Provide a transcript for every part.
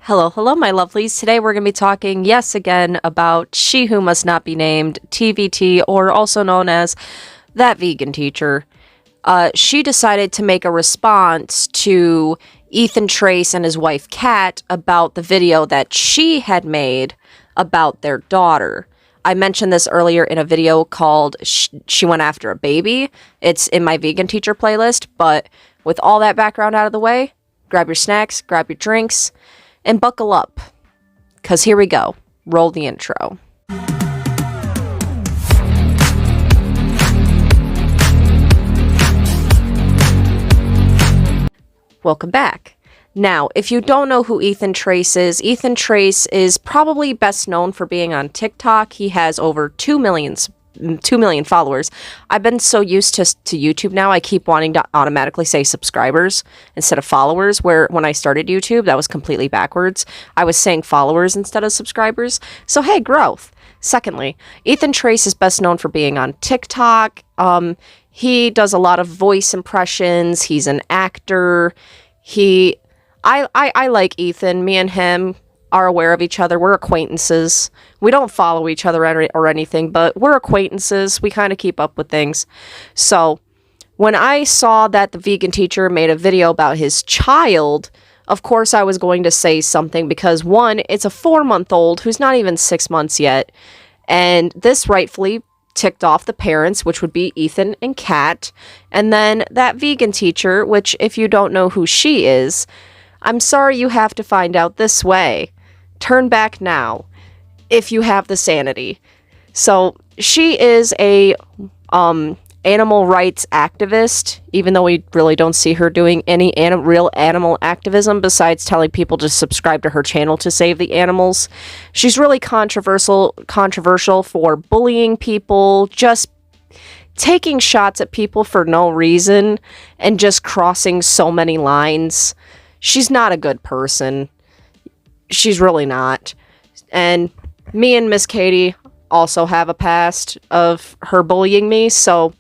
Hello, my lovelies. Today we're going to be talking, yes, again, about She Who Must Not Be Named, TVT, or also known as That Vegan Teacher. She decided to make a response to Ethan Trace and his wife, Kat, about the video that she had made about their daughter. I mentioned this earlier in a video called She Went After a Baby. It's in my Vegan Teacher playlist, but with all that background out of the way, grab your snacks, grab your drinks, and buckle up, because here we go. Roll the intro. Welcome back. Now, if you don't know who Ethan Trace is probably best known for being on TikTok. He has over 2 million followers. I've been so used to YouTube now, I keep wanting to automatically say subscribers instead of followers, where when I started YouTube, that was completely backwards. I was saying followers instead of subscribers. So hey, growth. Secondly, Ethan Trace is best known for being on TikTok. He does a lot of voice impressions. He's an actor. I like Ethan. Me and him are aware of each other. We're acquaintances. We don't follow each other or anything, but we're acquaintances. We kind of keep up with things. So when I saw that the vegan teacher made a video about his child, of course I was going to say something because, one, it's a 4-month-old who's not even 6 months yet, and this rightfully ticked off the parents, which would be Ethan and Kat, and then that vegan teacher, which, if you don't know who she is, I'm sorry you have to find out this way. Turn back now, if you have the sanity. So, she is a animal rights activist, even though we really don't see her doing any real animal activism besides telling people to subscribe to her channel to save the animals. She's really controversial for bullying people, just taking shots at people for no reason, and just crossing so many lines. She's not a good person. She's really not. And me and Miss Katie also have a past of her bullying me, so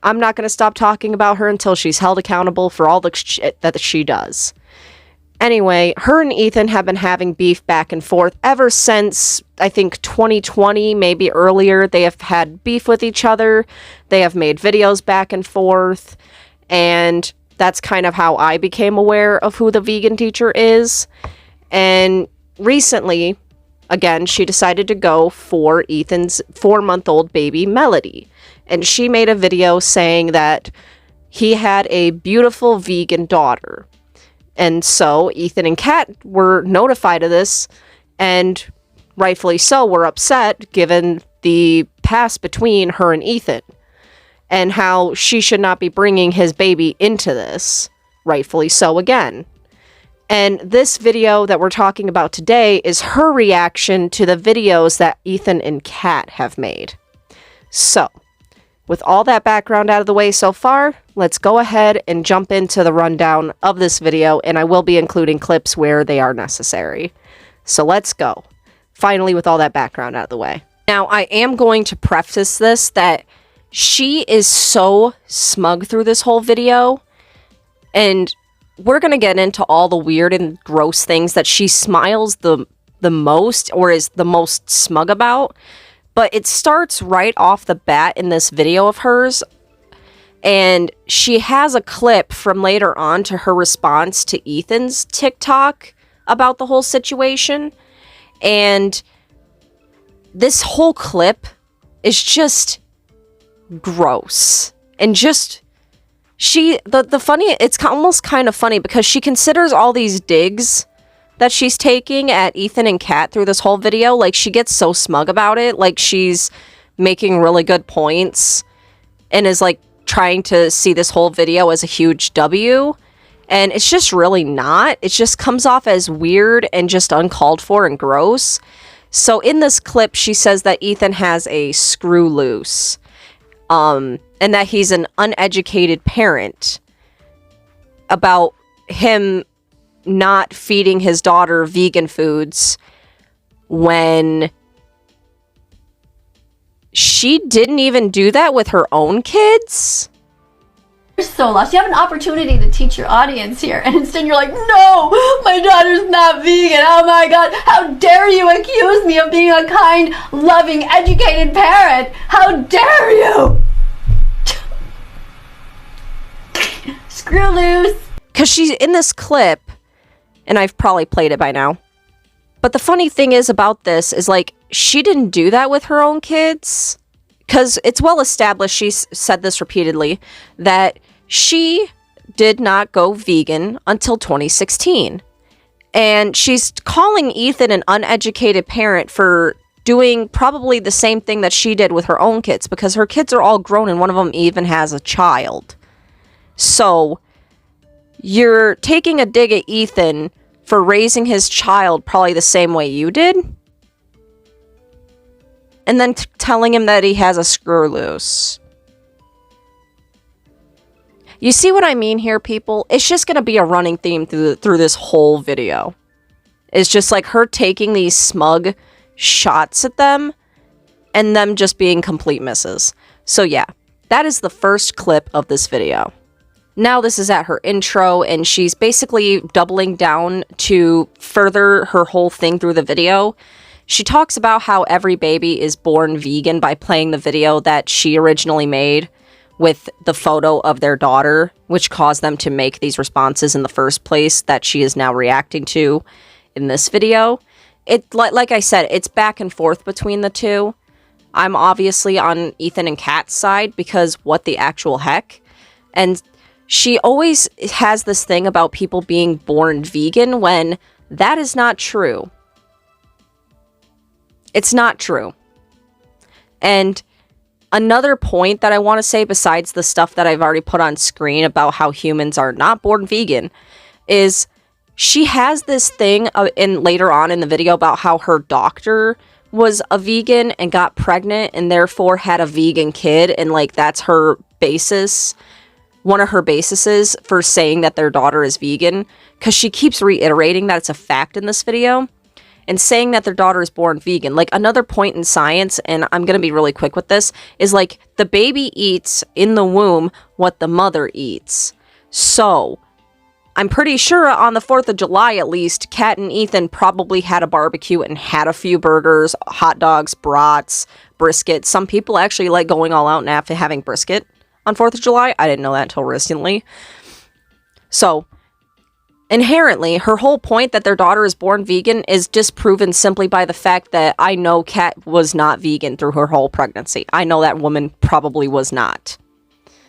I'm not going to stop talking about her until she's held accountable for all the shit that she does. Anyway, her and Ethan have been having beef back and forth ever since, I think, 2020, maybe earlier. They have had beef with each other. They have made videos back and forth, and that's kind of how I became aware of who the vegan teacher is. And recently, again, she decided to go for Ethan's 4-month-old baby, Melody. And she made a video saying that he had a beautiful vegan daughter. And so Ethan and Kat were notified of this, and rightfully so, were upset given the past between her and Ethan, and how she should not be bringing his baby into this. Rightfully so again. And this video that we're talking about today is her reaction to the videos that Ethan and Kat have made. So, with all that background out of the way so far, let's go ahead and jump into the rundown of this video, and I will be including clips where they are necessary. So let's go. Finally, with all that background out of the way. Now, I am going to preface this that she is so smug through this whole video, and we're going to get into all the weird and gross things that she smiles the most, or is the most smug about. But it starts right off the bat in this video of hers, and she has a clip from later on to her response to Ethan's TikTok about the whole situation. And this whole clip is just gross. And just, the funny, it's almost kind of funny because she considers all these digs that she's taking at Ethan and Kat through this whole video, like, she gets so smug about it, like she's making really good points, and is like trying to see this whole video as a huge W, and it's just really not. It just comes off as weird and just uncalled for and gross. So in this clip, she says that Ethan has a screw loose, and that he's an uneducated parent, about him not feeding his daughter vegan foods when she didn't even do that with her own kids. so lost. You have an opportunity to teach your audience here, and instead you're like, no, my daughter's not vegan. Oh my God, how dare you accuse me of being a kind, loving, educated parent? How dare you? Screw loose. Because she's in this clip, and I've probably played it by now. But the funny thing is about this is, like, she didn't do that with her own kids. Because it's well established, she's said this repeatedly, that she did not go vegan until 2016. And she's calling Ethan an uneducated parent for doing probably the same thing that she did with her own kids, because her kids are all grown and one of them even has a child. So you're taking a dig at Ethan for raising his child probably the same way you did, and then telling him that he has a screw loose. You see what I mean here, people? It's just going to be a running theme through this whole video. It's just like her taking these smug shots at them and them just being complete misses. So yeah, that is the first clip of this video. Now this is at her intro, and she's basically doubling down to further her whole thing through the video. She talks about how every baby is born vegan by playing the video that she originally made with the photo of their daughter, which caused them to make these responses in the first place that she is now reacting to in this video. Like I said, it's back and forth between the two. I'm obviously on Ethan and Kat's side because what the actual heck? And she always has this thing about people being born vegan when that is not true. It's not true. And another point that I want to say, besides the stuff that I've already put on screen about how humans are not born vegan, is she has this thing later on in the video about how her doctor was a vegan and got pregnant and therefore had a vegan kid, and like that's her basis. One of her bases for saying that their daughter is vegan, because she keeps reiterating that it's a fact in this video and saying that their daughter is born vegan. Like, another point in science, and I'm going to be really quick with this, is like the baby eats in the womb what the mother eats. So I'm pretty sure on the 4th of July, at least, Kat and Ethan probably had a barbecue and had a few burgers, hot dogs, brats, brisket. Some people actually like going all out and having brisket on 4th of July. I didn't know that until recently. So, inherently, her whole point that their daughter is born vegan is disproven simply by the fact that I know Kat was not vegan through her whole pregnancy. I know that woman probably was not.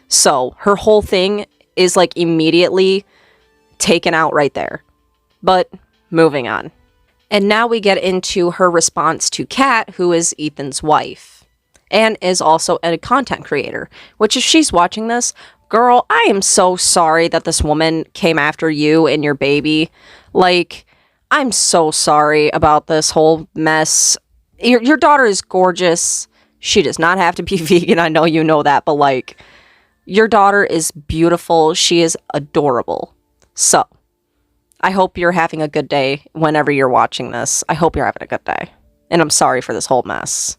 So, her whole thing is like immediately taken out right there. But, moving on. And now we get into her response to Kat, who is Ethan's wife and is also a content creator, which if she's watching this, girl, I am so sorry that this woman came after you and your baby. Like, I'm so sorry about this whole mess. Your daughter is gorgeous. She does not have to be vegan. I know you know that, but like, your daughter is beautiful. She is adorable. So, I hope you're having a good day whenever you're watching this. I hope you're having a good day. And I'm sorry for this whole mess.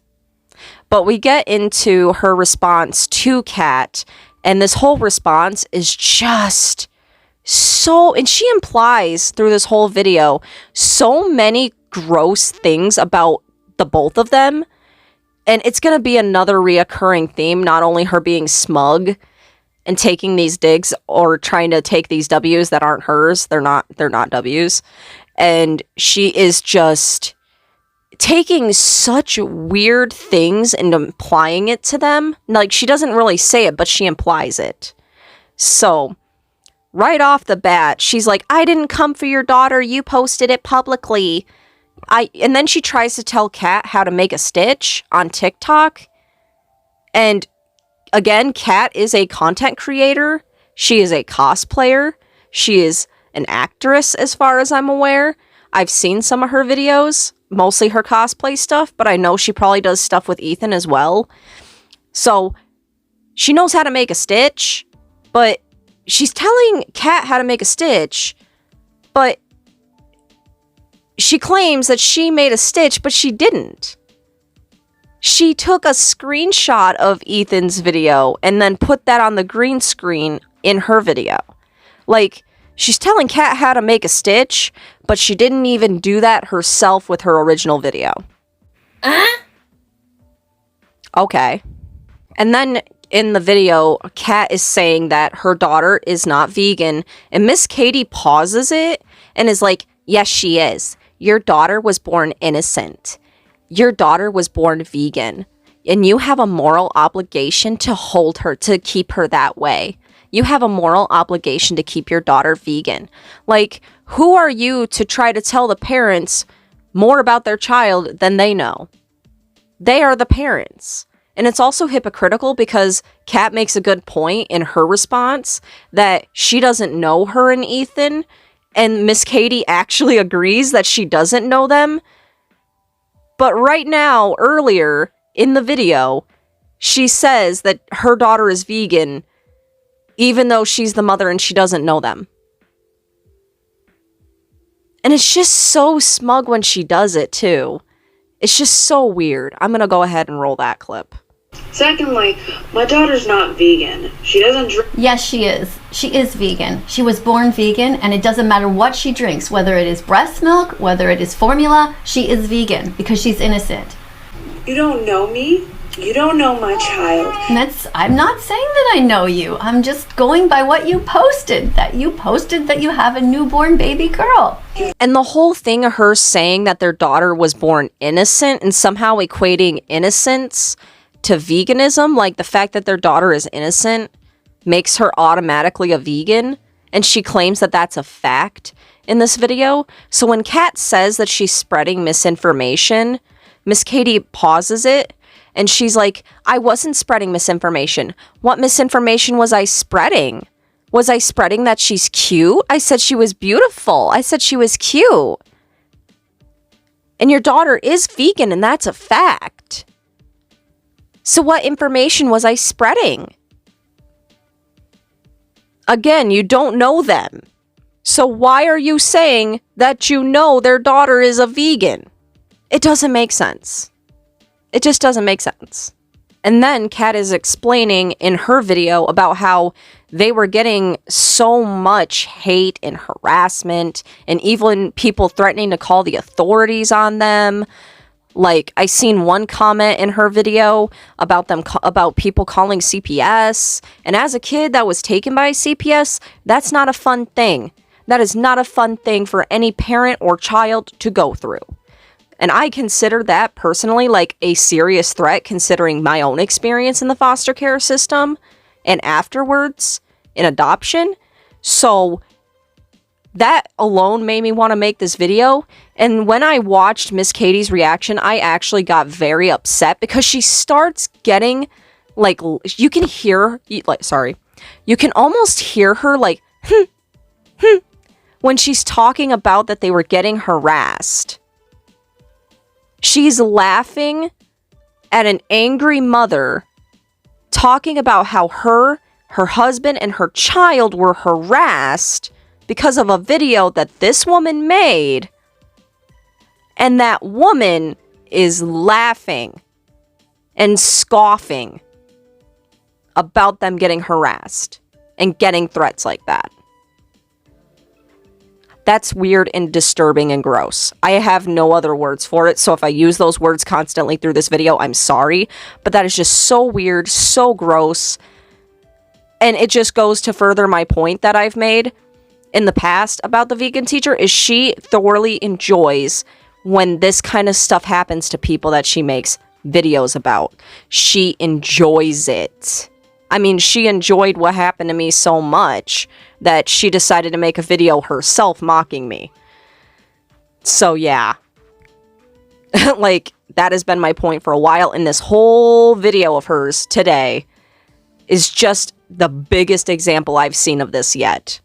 But we get into her response to Kat, and this whole response is just so, and she implies through this whole video so many gross things about the both of them. And it's going to be another reoccurring theme, not only her being smug and taking these digs or trying to take these W's that aren't hers. They're not W's. And she is just taking such weird things and implying it to them. Like, she doesn't really say it, but she implies it. So, right off the bat, she's like, I didn't come for your daughter. You posted it publicly. And then she tries to tell Kat how to make a stitch on TikTok. And again, Kat is a content creator. She is a cosplayer. She is an actress, as far as I'm aware. I've seen some of her videos, mostly her cosplay stuff, but I know she probably does stuff with Ethan as well. So, she knows how to make a stitch, but she's telling Kat how to make a stitch, but she claims that she made a stitch, but she didn't. She took a screenshot of Ethan's video and then put that on the green screen in her video. Like, she's telling Kat how to make a stitch, but she didn't even do that herself with her original video. Okay. And then in the video, Kat is saying that her daughter is not vegan, and Miss Katie pauses it and is like, yes, she is. Your daughter was born innocent. Your daughter was born vegan, and you have a moral obligation to hold her, to keep her that way. You have a moral obligation to keep your daughter vegan. Like, who are you to try to tell the parents more about their child than they know? They are the parents. And it's also hypocritical because Kat makes a good point in her response that she doesn't know her and Ethan, and Miss Katie actually agrees that she doesn't know them. But right now, earlier in the video, she says that her daughter is vegan, even though she's the mother and she doesn't know them. And it's just so smug when she does it, too. It's just so weird. I'm gonna go ahead and roll that clip. Secondly, my daughter's not vegan. She doesn't drink. Yes, she is. She is vegan. She was born vegan, and it doesn't matter what she drinks, whether it is breast milk, whether it is formula, she is vegan because she's innocent. You don't know me. You don't know my child. I'm not saying that I know you. I'm just going by what you posted. That you posted that you have a newborn baby girl. And the whole thing of her saying that their daughter was born innocent and somehow equating innocence to veganism, like the fact that their daughter is innocent makes her automatically a vegan, and she claims that that's a fact in this video. So when Kat says that she's spreading misinformation, Miss Katie pauses it, and she's like, I wasn't spreading misinformation. What misinformation was I spreading? Was I spreading that she's cute? I said she was beautiful. I said she was cute. And your daughter is vegan, and that's a fact. So what information was I spreading? Again, you don't know them. So why are you saying that you know their daughter is a vegan? It doesn't make sense. It just doesn't make sense. And then Kat is explaining in her video about how they were getting so much hate and harassment and even people threatening to call the authorities on them. Like, I seen one comment in her video about about people calling CPS. And as a kid that was taken by CPS, that's not a fun thing. That is not a fun thing for any parent or child to go through. And I consider that personally like a serious threat, considering my own experience in the foster care system and afterwards in adoption. So that alone made me want to make this video. And when I watched Miss Katie's reaction, I actually got very upset because she starts getting like, you can hear, like, sorry, you can almost hear her like, when she's talking about that they were getting harassed. She's laughing at an angry mother talking about how her husband, and her child were harassed because of a video that this woman made. And that woman is laughing and scoffing about them getting harassed and getting threats like that. That's weird and disturbing and gross. I have no other words for it, so if I use those words constantly through this video, I'm sorry. But that is just so weird, so gross. And it just goes to further my point that I've made in the past about the vegan teacher, is she thoroughly enjoys when this kind of stuff happens to people that she makes videos about. She enjoys it. I mean, she enjoyed what happened to me so much that she decided to make a video herself mocking me. So yeah. Like, that has been my point for a while, and this whole video of hers today is just the biggest example I've seen of this yet.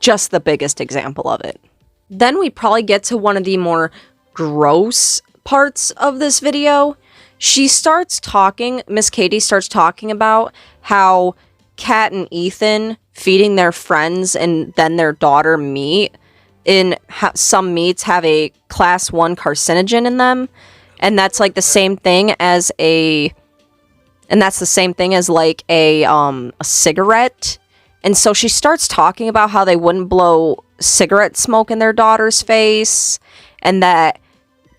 Just the biggest example of it. Then we probably get to one of the more gross parts of this video. She starts talking, Miss Katie starts talking about how Kat and Ethan feeding their friends and then their daughter meat, some meats have a class 1 carcinogen in them, and that's like the same thing as like a cigarette And so she starts talking about how they wouldn't blow cigarette smoke in their daughter's face, and that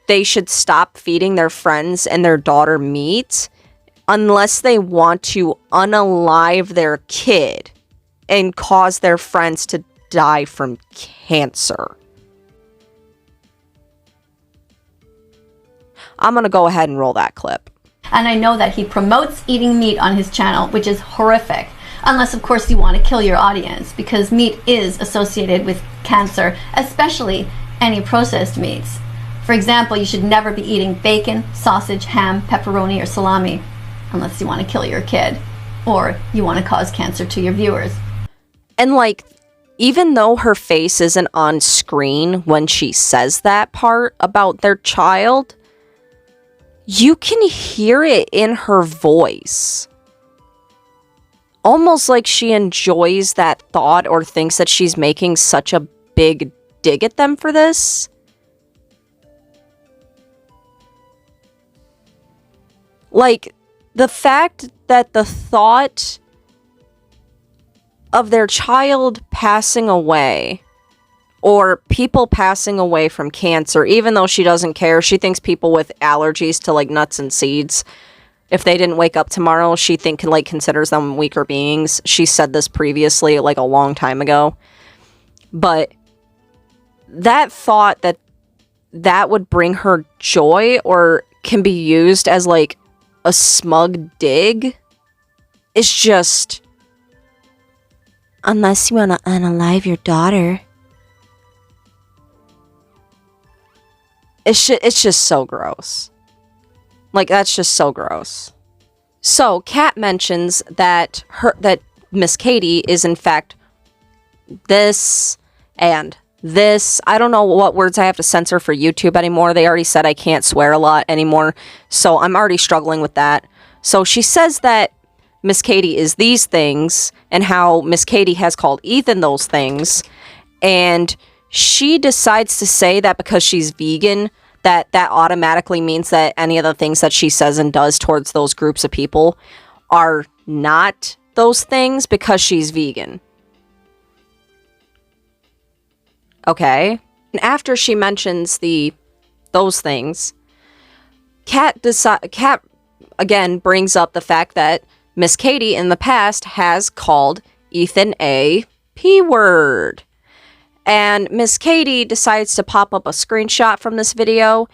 they should stop feeding their friends and their daughter meat unless they want to unalive their kid and cause their friends to die from cancer. I'm going to go ahead and roll that clip. And I know that he promotes eating meat on his channel, which is horrific. Unless, of course, you want to kill your audience, because meat is associated with cancer, especially any processed meats. For example, you should never be eating bacon, sausage, ham, pepperoni, or salami, unless you want to kill your kid, or you want to cause cancer to your viewers. And like, even though her face isn't on screen when she says that part about their child, you can hear it in her voice. Almost like she enjoys that thought or thinks that she's making such a big dig at them for this. Like, the fact that the thought of their child passing away, or people passing away from cancer, even though she doesn't care, she thinks people with allergies to like nuts and seeds, if they didn't wake up tomorrow, she considers them weaker beings. She said this previously, like a long time ago. But that thought that would bring her joy, or can be used as like a smug dig, is just, unless you want to unalive your daughter. It's just so gross. Like, that's just so gross. So, Kat mentions that Miss Katie is in fact this and this. I don't know what words I have to censor for YouTube anymore. They already said I can't swear a lot anymore, so I'm already struggling with that. So she says that Miss Katie is these things, and how Miss Katie has called Ethan those things, and she decides to say that because she's vegan, that automatically means that any of the things that she says and does towards those groups of people are not those things because she's vegan. Okay. And after she mentions those things, Kat again brings up the fact that Miss Katie in the past has called Ethan a P-word. And Miss Katie decides to pop up a screenshot from this video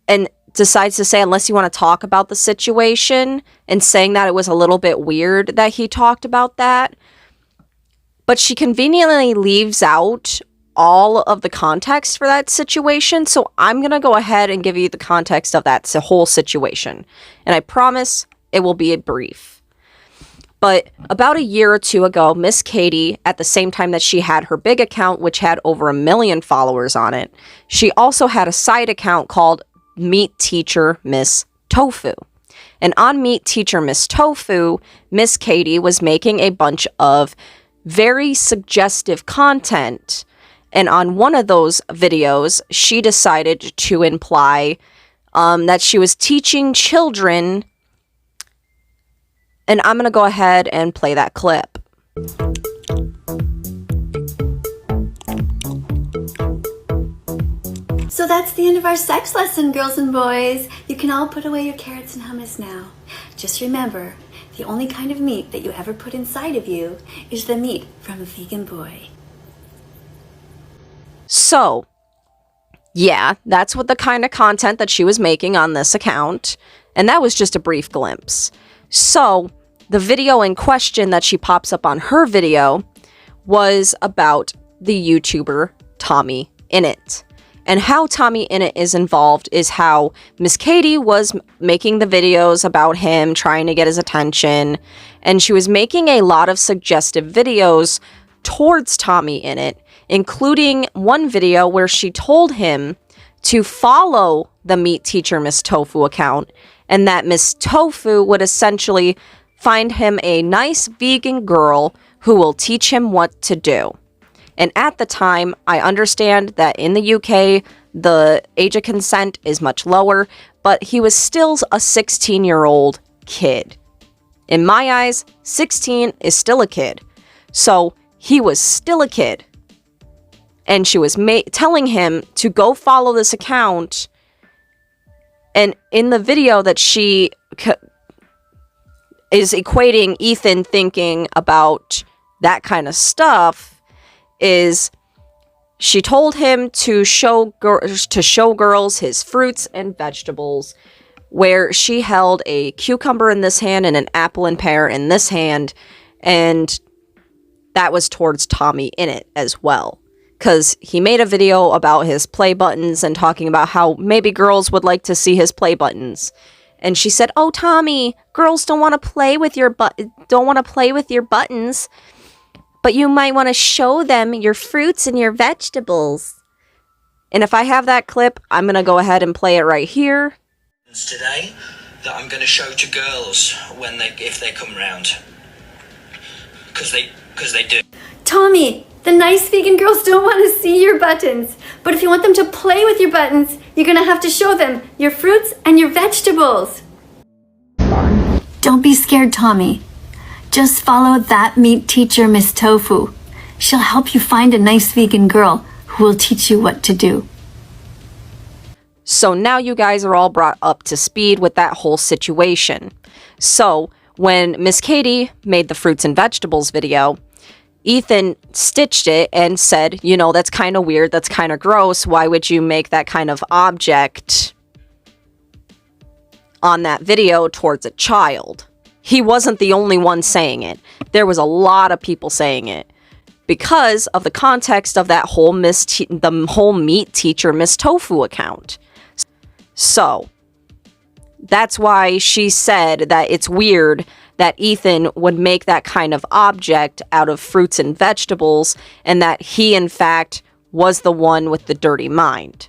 and decides to say, unless you want to talk about the situation, and saying that it was a little bit weird that he talked about that. But she conveniently leaves out all of the context for that situation. So I'm going to go ahead and give you the context of that whole situation. And I promise it will be brief. But about a year or two ago, Miss Katie, at the same time that she had her big account, which had over 1 million followers on it, she also had a side account called Meat Teacher Miss Tofu. And on Meat Teacher Miss Tofu, Miss Katie was making a bunch of very suggestive content. And on one of those videos, she decided to imply that she was teaching children. And I'm going to go ahead and play that clip. So that's the end of our sex lesson, girls and boys. You can all put away your carrots and hummus now. Just remember, the only kind of meat that you ever put inside of you is the meat from a vegan boy. So, yeah, that's what the kind of content that she was making on this account. And that was just a brief glimpse. So, the video in question that she pops up on her video was about the YouTuber Tommy Innit. And how Tommy Innit is involved is how Miss Katie was making the videos about him, trying to get his attention. And she was making a lot of suggestive videos towards Tommy Innit, including one video where she told him to follow the Meat Teacher Miss Tofu account, and that Miss Tofu would essentially find him a nice vegan girl who will teach him what to do. And at the time, I understand that in the UK, the age of consent is much lower, but he was still a 16-year-old kid. In my eyes, 16 is still a kid. So he was still a kid. And she was telling him to go follow this account. And in the video that she is equating Ethan thinking about that kind of stuff, is she told him to show girls his fruits and vegetables, where she held a cucumber in this hand and an apple and pear in this hand, and that was towards Tommy in it as well. Because he made a video about his play buttons and talking about how maybe girls would like to see his play buttons. And she said, "Oh, Tommy, girls don't want to play with your buttons, but you might want to show them your fruits and your vegetables." And if I have that clip, I'm going to go ahead and play it right here. Today that I'm going to show to girls if they come round. Because they do. Tommy, the nice vegan girls don't want to see your buttons. But if you want them to play with your buttons, you're going to have to show them your fruits and your vegetables. Don't be scared, Tommy. Just follow that meat teacher, Miss Tofu. She'll help you find a nice vegan girl who will teach you what to do. So now you guys are all brought up to speed with that whole situation. So when Miss Katie made the fruits and vegetables video, Ethan stitched it and said, you know, that's kind of weird, that's kind of gross, why would you make that kind of object on that video towards a child? He wasn't the only one saying it. There was a lot of people saying it because of the context of that whole the whole meat teacher Miss Tofu account. So that's why she said that it's weird that Ethan would make that kind of object out of fruits and vegetables, and that he, in fact, was the one with the dirty mind.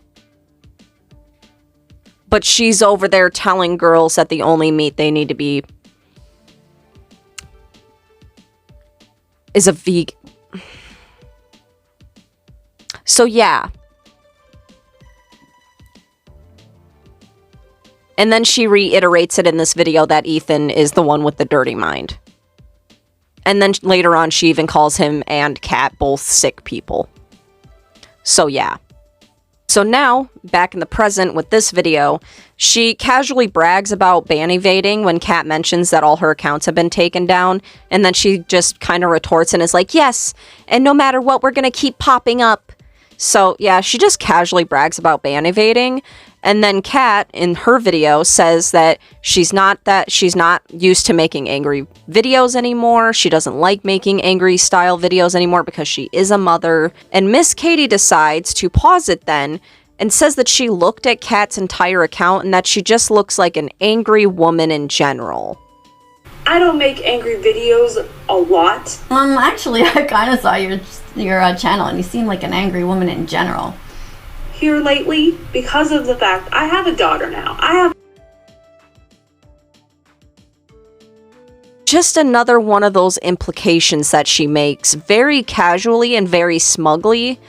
But she's over there telling girls that the only meat they need to be is a vegan. So yeah. And then she reiterates it in this video that Ethan is the one with the dirty mind. And then later on, she even calls him and Kat both sick people. So yeah. So now, back in the present with this video, she casually brags about ban evading when Kat mentions that all her accounts have been taken down. And then she just kind of retorts and is like, yes, and no matter what, we're going to keep popping up. So yeah, she just casually brags about ban evading. And then Kat, in her video, says that she's not used to making angry videos anymore. She doesn't like making angry style videos anymore because she is a mother. And Miss Katie decides to pause it then and says that she looked at Kat's entire account and that she just looks like an angry woman in general. I don't make angry videos a lot. Actually, I kind of saw your channel and you seem like an angry woman in general. Here lately, because of the fact I have a daughter now. Just another one of those implications that she makes very casually and very smugly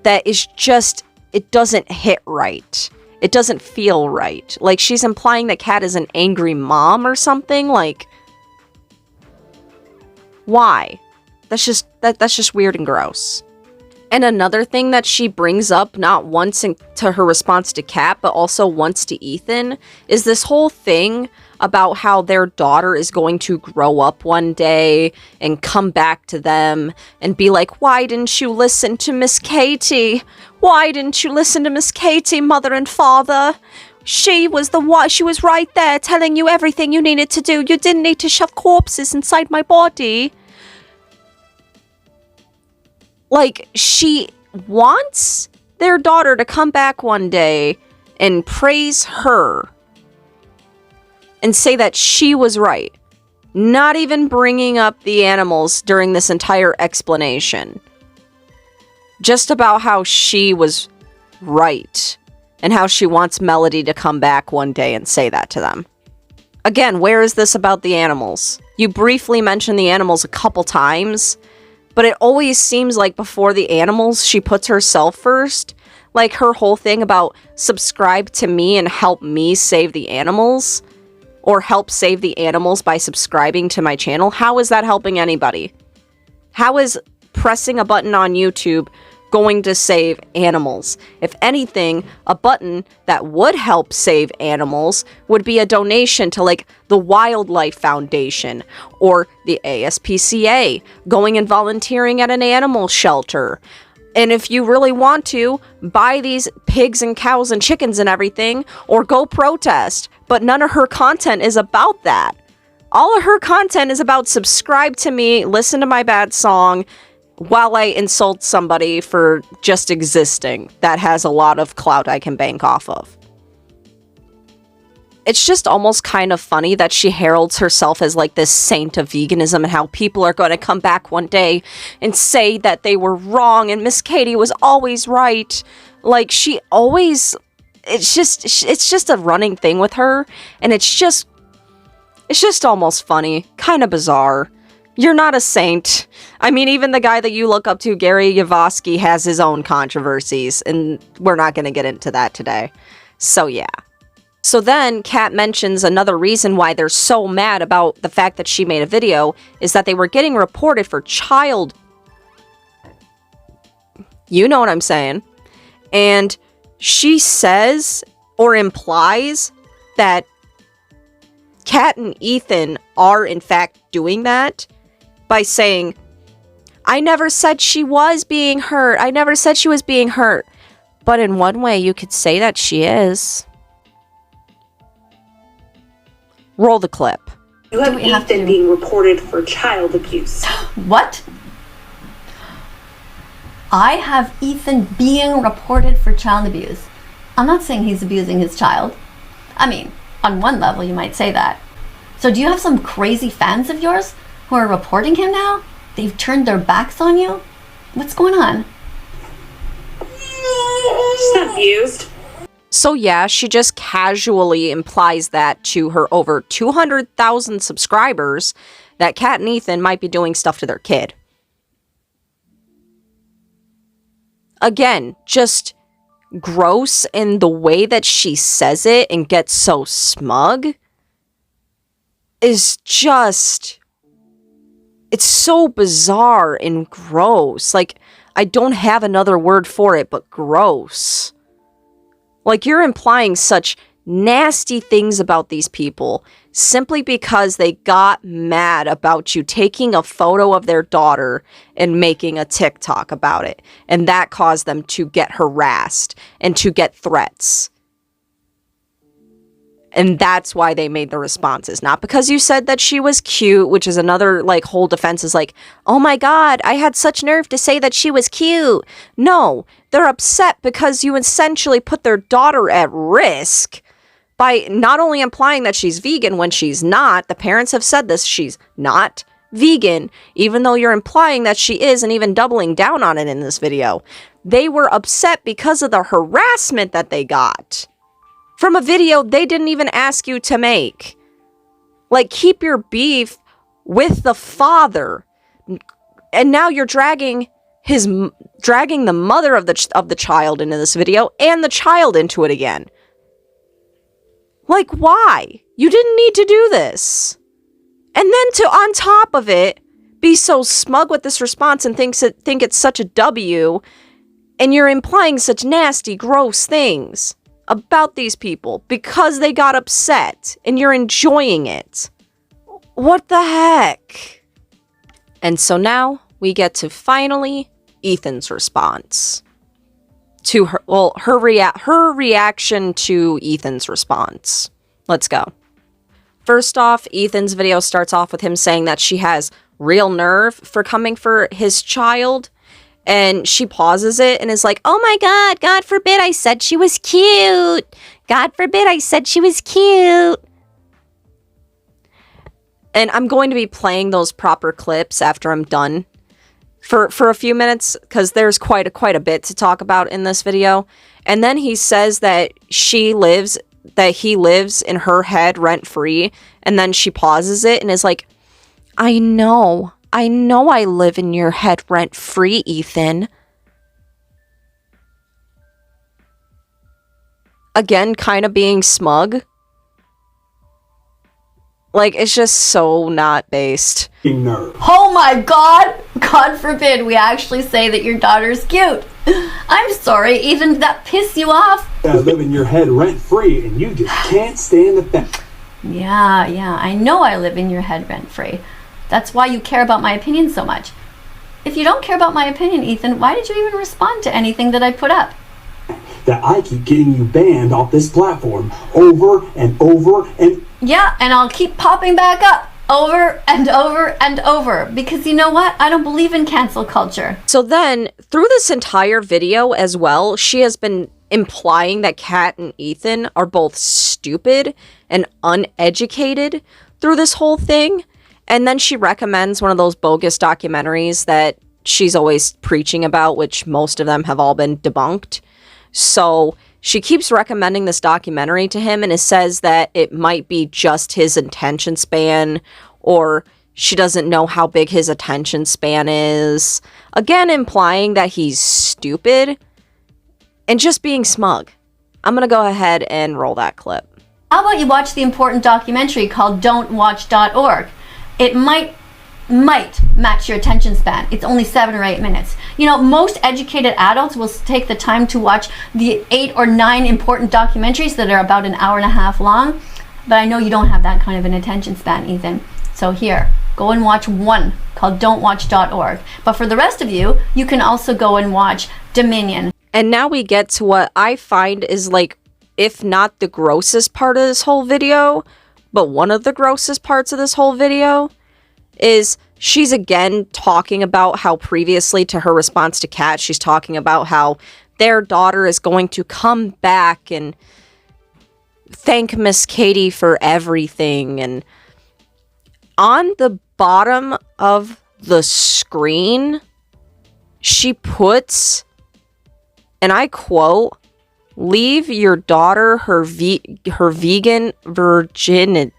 that is just, it doesn't hit right. It doesn't feel right. Like she's implying that Kat is an angry mom or something. Like, why? That's just weird and gross. And another thing that she brings up, not once to her response to Kat, but also once to Ethan, is this whole thing about how their daughter is going to grow up one day and come back to them and be like, why didn't you listen to Miss Katie? Why didn't you listen to Miss Katie, mother and father? She was right there telling you everything you needed to do. You didn't need to shove corpses inside my body. Like, she wants their daughter to come back one day and praise her and say that she was right. Not even bringing up the animals during this entire explanation. Just about how she was right and how she wants Melody to come back one day and say that to them. Again, where is this about the animals? You briefly mentioned the animals a couple times, but it always seems like before the animals, she puts herself first. Like her whole thing about subscribe to me and help me save the animals. Or help save the animals by subscribing to my channel. How is that helping anybody? How is pressing a button on YouTube going to save animals? If anything, a button that would help save animals would be a donation to like the Wildlife Foundation or the ASPCA, going and volunteering at an animal shelter. And if you really want to, buy these pigs and cows and chickens and everything, or go protest. But none of her content is about that. All of her content is about subscribe to me, listen to my bad song, while I insult somebody for just existing that has a lot of clout I can bank off of. It's just almost kind of funny that she heralds herself as like this saint of veganism and how people are going to come back one day and say that they were wrong and Miss Katie was always right. Like she always, it's just a running thing with her, and it's just almost funny, kind of bizarre. You're not a saint. I mean, even the guy that you look up to, Gary Yavosky, has his own controversies, and we're not going to get into that today. So yeah. So then, Kat mentions another reason why they're so mad about the fact that she made a video is that they were getting reported for child... You know what I'm saying. And she says, or implies, that Kat and Ethan are in fact doing that by saying, I never said she was being hurt. I never said she was being hurt. But in one way, you could say that she is. Roll the clip. You have Ethan being reported for child abuse. What? I have Ethan being reported for child abuse. I'm not saying he's abusing his child. I mean, on one level, you might say that. So do you have some crazy fans of yours who are reporting him now? They've turned their backs on you? What's going on? She's not abused. So yeah, she just casually implies that to her over 200,000 subscribers that Kat and Ethan might be doing stuff to their kid. Again, just gross in the way that she says it and gets so smug is just... It's so bizarre and gross. Like, I don't have another word for it but gross. Like, you're implying such nasty things about these people simply because they got mad about you taking a photo of their daughter and making a TikTok about it. And that caused them to get harassed and to get threats. And that's why they made the responses. Not because you said that she was cute, which is another, like, whole defense is like, oh my god, I had such nerve to say that she was cute. No, they're upset because you essentially put their daughter at risk by not only implying that she's vegan when she's not. The parents have said this, she's not vegan, even though you're implying that she is and even doubling down on it in this video. They were upset because of the harassment that they got from a video they didn't even ask you to make. Like, keep your beef with the father. And now you're dragging the mother of the child into this video and the child into it again. Like, why? You didn't need to do this. And then to, on top of it, be so smug with this response and think it's such a W, and you're implying such nasty, gross things about these people because they got upset and you're enjoying it. What the heck? And so now we get to finally Ethan's response to her, well, her reaction to Ethan's response. Let's go. First off, Ethan's video starts off with him saying that she has real nerve for coming for his child. And she pauses it and is like, oh my god, God forbid I said she was cute. God forbid I said she was cute. And I'm going to be playing those proper clips after I'm done for a few minutes, because there's quite a bit to talk about in this video. And then he says that he lives in her head rent-free. And then she pauses it and is like, I know I live in your head rent-free, Ethan. Again, kind of being smug. Like, it's just so not based. Oh my god! God forbid we actually say that your daughter's cute. I'm sorry, Ethan, did that piss you off? Live in your head rent-free, and you just can't stand the fact. Yeah, I know I live in your head rent-free. That's why you care about my opinion so much. If you don't care about my opinion, Ethan, why did you even respond to anything that I put up? That I keep getting you banned off this platform over and over and... Yeah, and I'll keep popping back up over and over and over, because you know what? I don't believe in cancel culture. So then, through this entire video as well, she has been implying that Kat and Ethan are both stupid and uneducated through this whole thing. And then she recommends one of those bogus documentaries that she's always preaching about, which most of them have all been debunked. So she keeps recommending this documentary to him, and it says that it might be just his attention span, or she doesn't know how big his attention span is. Again, implying that he's stupid and just being smug. I'm going to go ahead and roll that clip. How about you watch the important documentary called don'twatch.org? It might match your attention span. It's only 7 or 8 minutes. You know, most educated adults will take the time to watch the 8 or 9 important documentaries that are about an hour and a half long. But I know you don't have that kind of an attention span, Ethan. So here, go and watch one called don'twatch.org. But for the rest of you, you can also go and watch Dominion. And now we get to what I find is, like, if not the grossest part of this whole video, but one of the grossest parts of this whole video, is she's again talking about how previously to her response to Kat, she's talking about how their daughter is going to come back and thank Miss Katie for everything. And on the bottom of the screen, she puts, and I quote, "Leave your daughter her vegan virginity."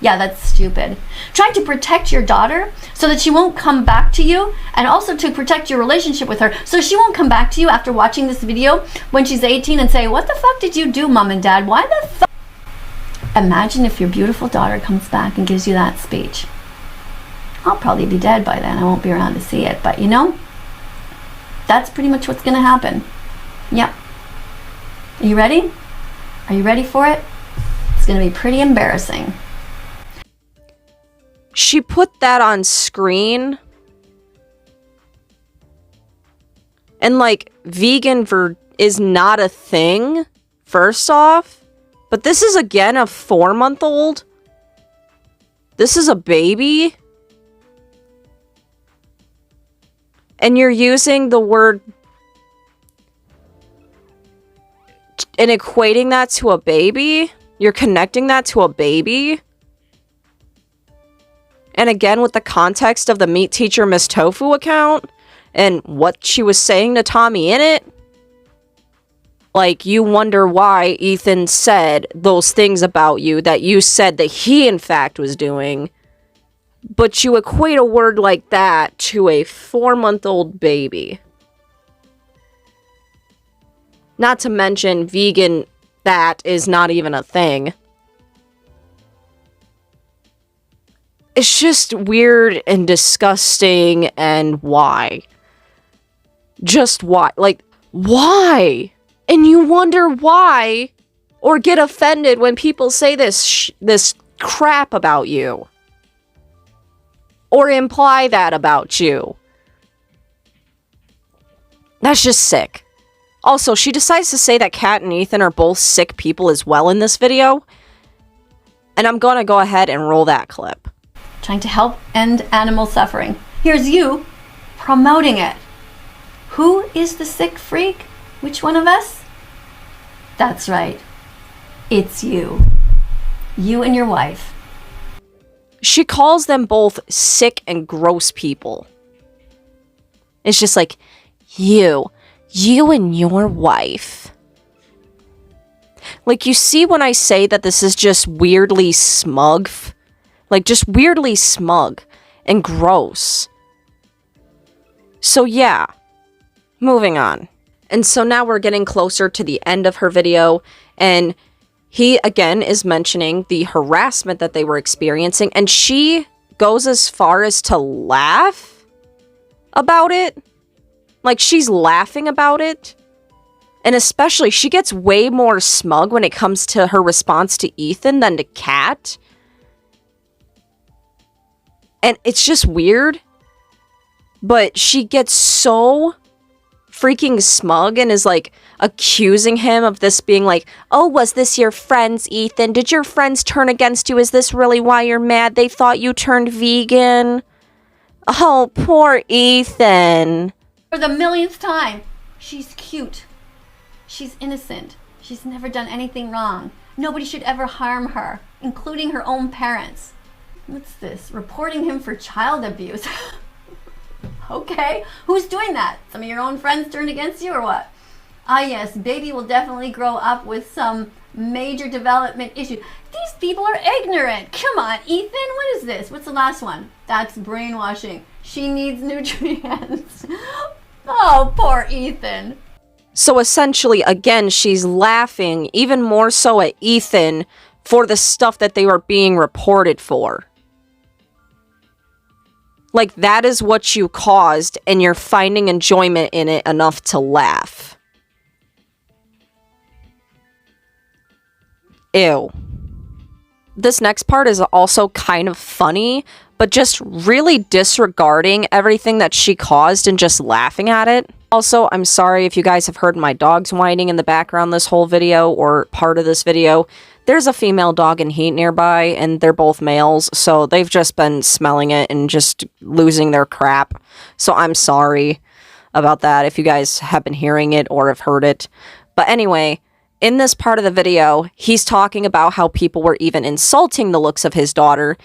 Yeah, that's stupid. Trying to protect your daughter so that she won't come back to you, and also to protect your relationship with her so she won't come back to you after watching this video when she's 18 and say, "What the fuck did you do, Mom and Dad? Why the fuck?" Imagine if your beautiful daughter comes back and gives you that speech. I'll probably be dead by then. I won't be around to see it. But you know, that's pretty much what's going to happen. Yep. Are you ready? Are you ready for it? It's going to be pretty embarrassing. She put that on screen. And like, vegan is not a thing, first off. But this is again a 4-month-old. This is a baby. And you're using the word and equating that to a baby. You're connecting that to a baby. And again, with the context of the Meat Teacher Miss Tofu account and what she was saying to Tommy in it, like, you wonder why Ethan said those things about you that you said that he, in fact, was doing. But you equate a word like that to a 4-month-old baby. Not to mention, vegan, that is not even a thing. It's just weird and disgusting, and why? Just why? Like, why? And you wonder why, or get offended when people say this crap about you. Or imply that about you. That's just sick. Also, she decides to say that Kat and Ethan are both sick people as well in this video. And I'm gonna go ahead and roll that clip. Trying to help end animal suffering. Here's you promoting it. Who is the sick freak? Which one of us? That's right. It's you. You and your wife. She calls them both sick and gross people. It's just like, you and your wife. Like, you see when I say that this is just weirdly smug? Like, just weirdly smug and gross. So yeah, moving on. And so now we're getting closer to the end of her video, and he again is mentioning the harassment that they were experiencing, and she goes as far as to laugh about it. Like, she's laughing about it. And especially, she gets way more smug when it comes to her response to Ethan than to Kat. And it's just weird. But she gets so freaking smug and is like accusing him of this being like, oh, was this your friends, Ethan? Did your friends turn against you? Is this really why you're mad? They thought you turned vegan? Oh, poor Ethan. For the millionth time, she's cute. She's innocent. She's never done anything wrong. Nobody should ever harm her, including her own parents. What's this? Reporting him for child abuse. Okay, who's doing that? Some of your own friends turned against you or what? Ah yes, baby will definitely grow up with some major development issue. These people are ignorant. Come on, Ethan, what is this? What's the last one? That's brainwashing. She needs nutrients. Oh, poor Ethan. So essentially, again, she's laughing even more so at Ethan for the stuff that they were being reported for. Like, that is what you caused, and you're finding enjoyment in it enough to laugh. Ew. This next part is also kind of funny, but just really disregarding everything that she caused and just laughing at it. Also, I'm sorry if you guys have heard my dogs whining in the background this whole video or part of this video. There's a female dog in heat nearby, and they're both males, so they've just been smelling it and just losing their crap. So I'm sorry about that if you guys have been hearing it or have heard it. But anyway, in this part of the video, he's talking about how people were even insulting the looks of his daughter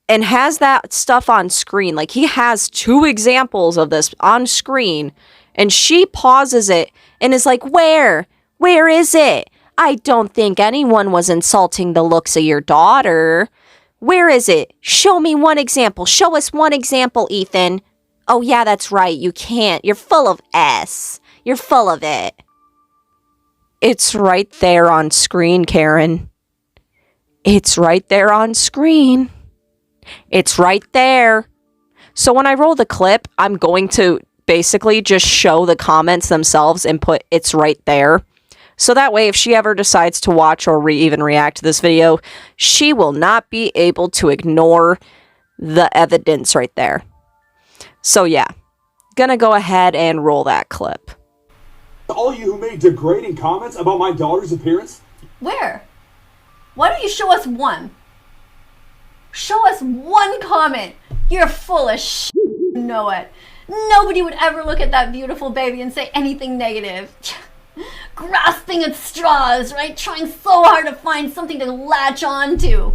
and has that stuff on screen. Like, he has 2 examples of this on screen, and she pauses it and is like, Where? Where is it? I don't think anyone was insulting the looks of your daughter. Where is it? Show me one example. Show us one example, Ethan. Oh, yeah, that's right. You can't. You're full of S. You're full of it. It's right there on screen, Karen. It's right there on screen. It's right there. So when I roll the clip, I'm going to basically just show the comments themselves and put it's right there. So that way, if she ever decides to watch or even react to this video, she will not be able to ignore the evidence right there. So yeah, gonna go ahead and roll that clip. All you who made degrading comments about my daughter's appearance? Where? Why don't you show us one? Show us one comment. You're full of shit. You know it. Nobody would ever look at that beautiful baby and say anything negative. Grasping at straws, right? Trying so hard to find something to latch on to.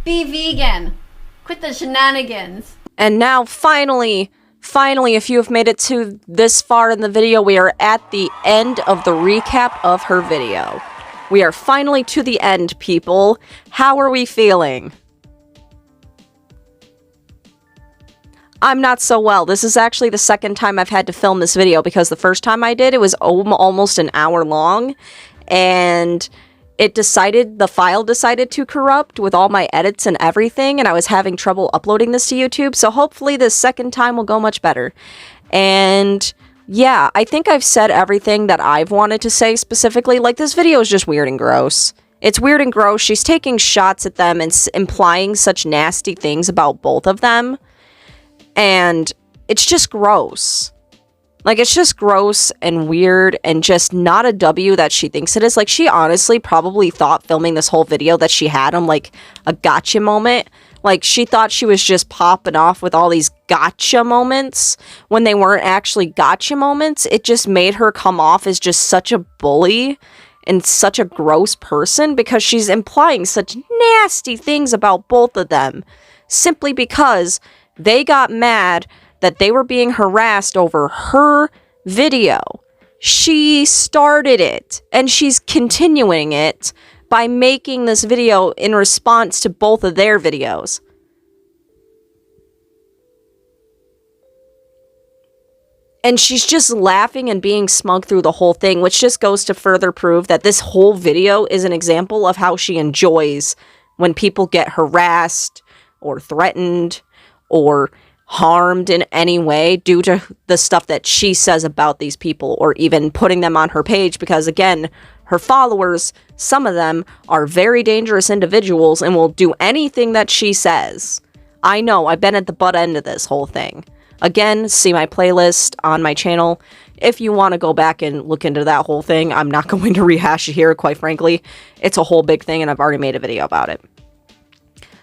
Be vegan. Quit the shenanigans. And now, finally, if you have made it to this far in the video, we are at the end of the recap of her video. We are finally to the end, people. How are we feeling? I'm not so well. This is actually the second time I've had to film this video because the first time I did, it was almost an hour long, and the file decided to corrupt with all my edits and everything, and I was having trouble uploading this to YouTube, so hopefully this second time will go much better. And yeah, I think I've said everything that I've wanted to say specifically. Like, this video is just weird and gross. It's weird and gross. She's taking shots at them and implying such nasty things about both of them. And it's just gross. Like, it's just gross and weird and just not a W that she thinks it is. Like, she honestly probably thought filming this whole video that she had like a gotcha moment. Like, she thought she was just popping off with all these gotcha moments when they weren't actually gotcha moments. It just made her come off as just such a bully and such a gross person because she's implying such nasty things about both of them simply because they got mad that they were being harassed over her video. She started it, and she's continuing it by making this video in response to both of their videos. And she's just laughing and being smug through the whole thing, which just goes to further prove that this whole video is an example of how she enjoys when people get harassed or threatened or harmed in any way due to the stuff that she says about these people, or even putting them on her page, because again, her followers, some of them are very dangerous individuals and will do anything that she says. I know, I've been at the butt end of this whole thing. Again, see my playlist on my channel if you want to go back and look into that whole thing. I'm not going to rehash it here, quite frankly. It's a whole big thing and I've already made a video about it.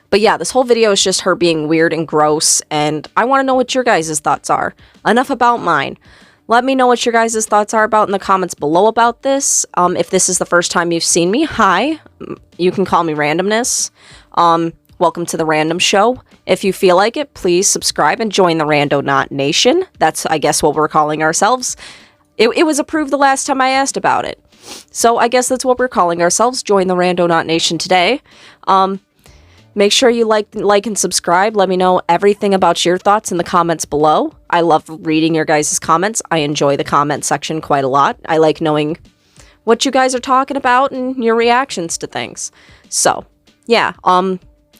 But yeah, this whole video is just her being weird and gross, and I want to know what your guys' thoughts are. Enough about mine. Let me know what your guys' thoughts are about in the comments below about this. If this is the first time you've seen me, hi. You can call me Randomness. Welcome to the Random Show. If you feel like it, please subscribe and join the Rando Not Nation. That's, I guess, what we're calling ourselves. It was approved the last time I asked about it. So I guess that's what we're calling ourselves. Join the Rando Not Nation today. Make sure you like and subscribe. Let me know everything about your thoughts in the comments below. I love reading your guys' comments. I enjoy the comment section quite a lot. I like knowing what you guys are talking about and your reactions to things. So, yeah,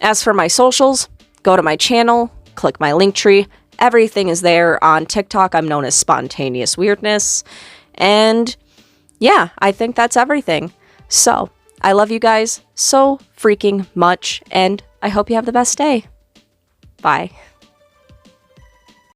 as for my socials, go to my channel, click my link tree. Everything is there. On TikTok, I'm known as Spontaneous Weirdness. And yeah, I think that's everything. So, I love you guys so freaking much, and I hope you have the best day. Bye.